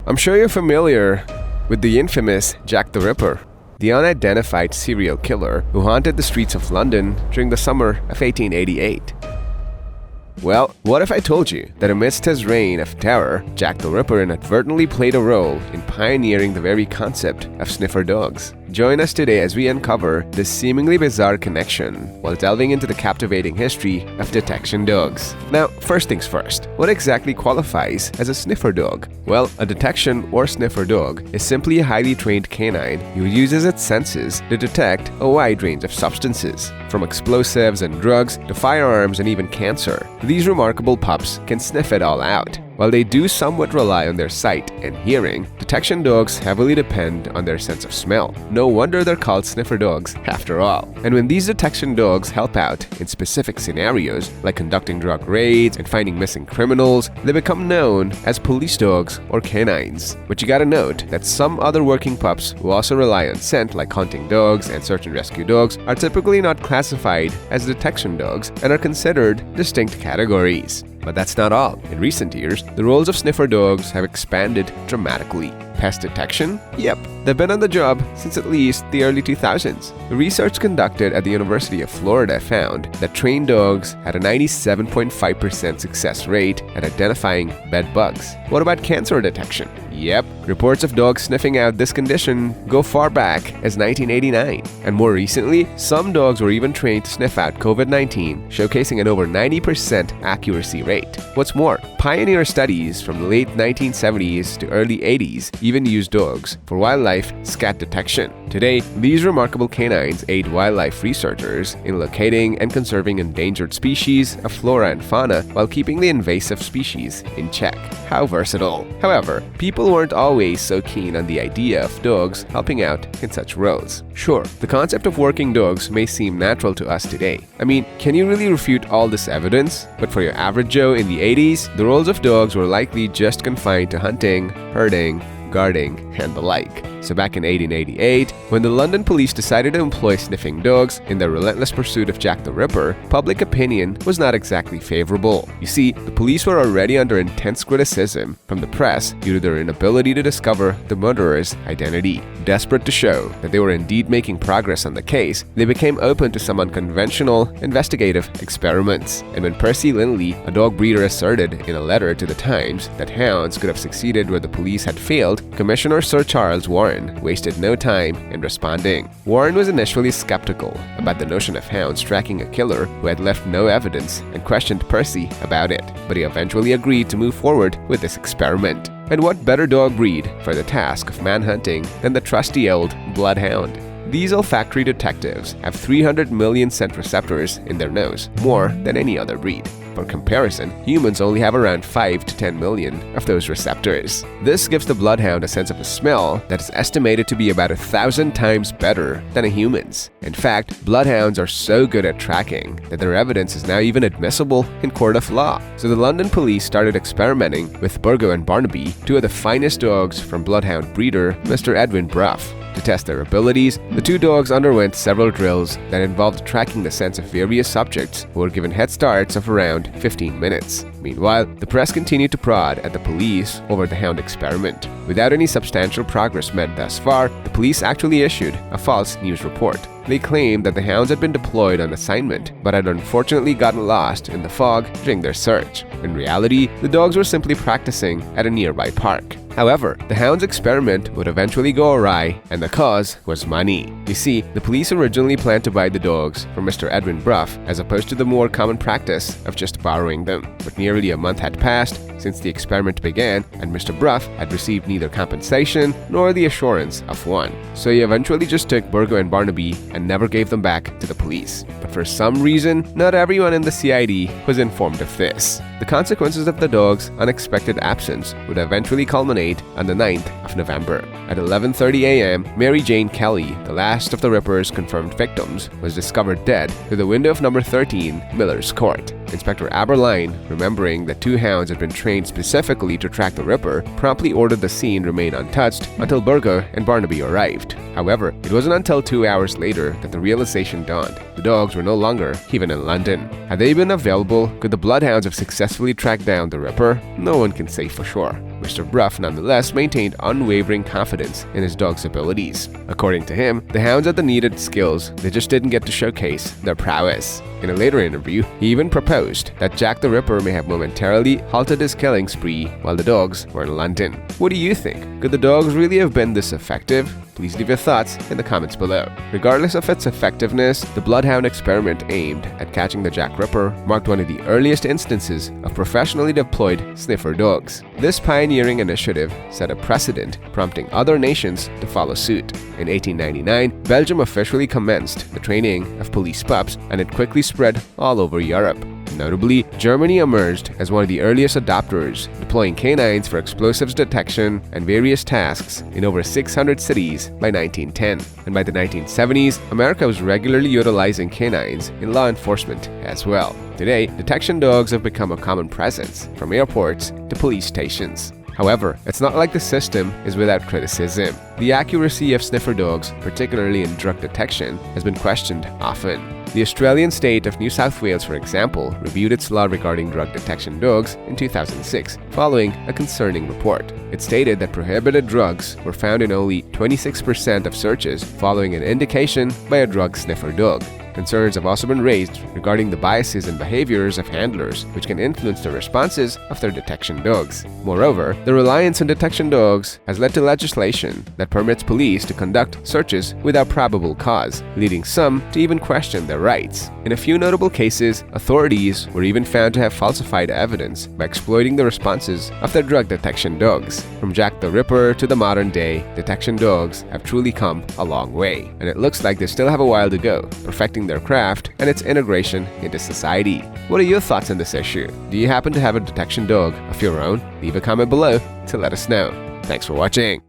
I'm sure you're familiar with the infamous Jack the Ripper, the unidentified serial killer who haunted the streets of London during the summer of 1888. Well, what if I told you that amidst his reign of terror, Jack the Ripper inadvertently played a role in pioneering the very concept of sniffer dogs? Join us today as we uncover this seemingly bizarre connection while delving into the captivating history of detection dogs. Now, first things first, what exactly qualifies as a sniffer dog? Well, a detection or sniffer dog is simply a highly trained canine who uses its senses to detect a wide range of substances, from explosives and drugs to firearms and even cancer. These remarkable pups can sniff it all out. While they do somewhat rely on their sight and hearing, detection dogs heavily depend on their sense of smell. No wonder they're called sniffer dogs after all. And when these detection dogs help out in specific scenarios, like conducting drug raids and finding missing criminals, they become known as police dogs or canines. But you gotta note that some other working pups who also rely on scent, like hunting dogs and search and rescue dogs, are typically not classified as detection dogs and are considered distinct categories. But that's not all. In recent years, the roles of sniffer dogs have expanded dramatically. Pest detection? Yep, they've been on the job since at least the early 2000s. The research conducted at the University of Florida found that trained dogs had a 97.5% success rate at identifying bed bugs. What about cancer detection? Yep, reports of dogs sniffing out this condition go far back as 1989. And more recently, some dogs were even trained to sniff out COVID-19, showcasing an over 90% accuracy rate. What's more, pioneer studies from the late 1970s to early 80s even used dogs for wildlife scat detection. Today, these remarkable canines aid wildlife researchers in locating and conserving endangered species of flora and fauna while keeping the invasive species in check. How versatile. However, people weren't always so keen on the idea of dogs helping out in such roles. Sure, the concept of working dogs may seem natural to us today. I mean, can you really refute all this evidence? But for your average Joe in the 80s, the roles of dogs were likely just confined to hunting, herding, guarding, and the like. So back in 1888, when the London police decided to employ sniffing dogs in their relentless pursuit of Jack the Ripper, public opinion was not exactly favorable. You see, the police were already under intense criticism from the press due to their inability to discover the murderer's identity. Desperate to show that they were indeed making progress on the case, they became open to some unconventional investigative experiments. And when Percy Lindley, a dog breeder, asserted in a letter to the Times that hounds could have succeeded where the police had failed, Commissioner Sir Charles Warren wasted no time in responding. Warren was initially skeptical about the notion of hounds tracking a killer who had left no evidence and questioned Percy about it, but he eventually agreed to move forward with this experiment. And what better dog breed for the task of manhunting than the trusty old Bloodhound? These olfactory detectives have 300 million scent receptors in their nose, more than any other breed. For comparison, humans only have around 5 to 10 million of those receptors. This gives the Bloodhound a sense of a smell that is estimated to be about 1,000 times better than a human's. In fact, Bloodhounds are so good at tracking that their evidence is now even admissible in court of law. So the London police started experimenting with Burgo and Barnaby, two of the finest dogs from Bloodhound breeder Mr. Edwin Brough. To test their abilities, the two dogs underwent several drills that involved tracking the scents of various subjects who were given head starts of around 15 minutes. Meanwhile, the press continued to prod at the police over the hound experiment. Without any substantial progress made thus far, the police actually issued a false news report. They claimed that the hounds had been deployed on assignment, but had unfortunately gotten lost in the fog during their search. In reality, the dogs were simply practicing at a nearby park. However, the hounds' experiment would eventually go awry, and the cause was money. You see, the police originally planned to buy the dogs from Mr. Edwin Brough, as opposed to the more common practice of just borrowing them. But nearly a month had passed since the experiment began, and Mr. Brough had received neither compensation nor the assurance of one. So he eventually just took Burgo and Barnaby and never gave them back to the police. But for some reason, not everyone in the CID was informed of this. The consequences of the dog's unexpected absence would eventually culminate on the 9th of November. At 11:30 a.m., Mary Jane Kelly, the last of the Ripper's confirmed victims, was discovered dead through the window of number 13 Miller's Court. Inspector Aberline, remembering that two hounds had been trained specifically to track the Ripper, promptly ordered the scene remain untouched until Burgo and Barnaby arrived. However, it wasn't until 2 hours later that the realization dawned. The dogs were no longer even in London. Had they been available, could the Bloodhounds have successfully tracked down the Ripper? No one can say for sure. Mr. Bruff nonetheless maintained unwavering confidence in his dog's abilities. According to him, the hounds had the needed skills, they just didn't get to showcase their prowess. In a later interview, he even proposed that Jack the Ripper may have momentarily halted his killing spree while the dogs were in London. What do you think? Could the dogs really have been this effective? Please leave your thoughts in the comments below. Regardless of its effectiveness, the Bloodhound experiment aimed at catching the Jack Ripper marked one of the earliest instances of professionally deployed sniffer dogs. This pioneering initiative set a precedent, prompting other nations to follow suit. In 1899, Belgium officially commenced the training of police pups, and it quickly spread all over Europe. Notably, Germany emerged as one of the earliest adopters, deploying canines for explosives detection and various tasks in over 600 cities by 1910. And by the 1970s, America was regularly utilizing canines in law enforcement as well. Today, detection dogs have become a common presence, from airports to police stations. However, it's not like the system is without criticism. The accuracy of sniffer dogs, particularly in drug detection, has been questioned often. The Australian state of New South Wales, for example, reviewed its law regarding drug detection dogs in 2006, following a concerning report. It stated that prohibited drugs were found in only 26% of searches following an indication by a drug sniffer dog. Concerns have also been raised regarding the biases and behaviors of handlers, which can influence the responses of their detection dogs. Moreover, the reliance on detection dogs has led to legislation that permits police to conduct searches without probable cause, leading some to even question their rights. In a few notable cases, authorities were even found to have falsified evidence by exploiting the responses of their drug detection dogs. From Jack the Ripper to the modern day, detection dogs have truly come a long way, and it looks like they still have a while to go, perfecting their craft and its integration into society. What are your thoughts on this issue? Do you happen to have a detection dog of your own? Leave a comment below to let us know. Thanks for watching.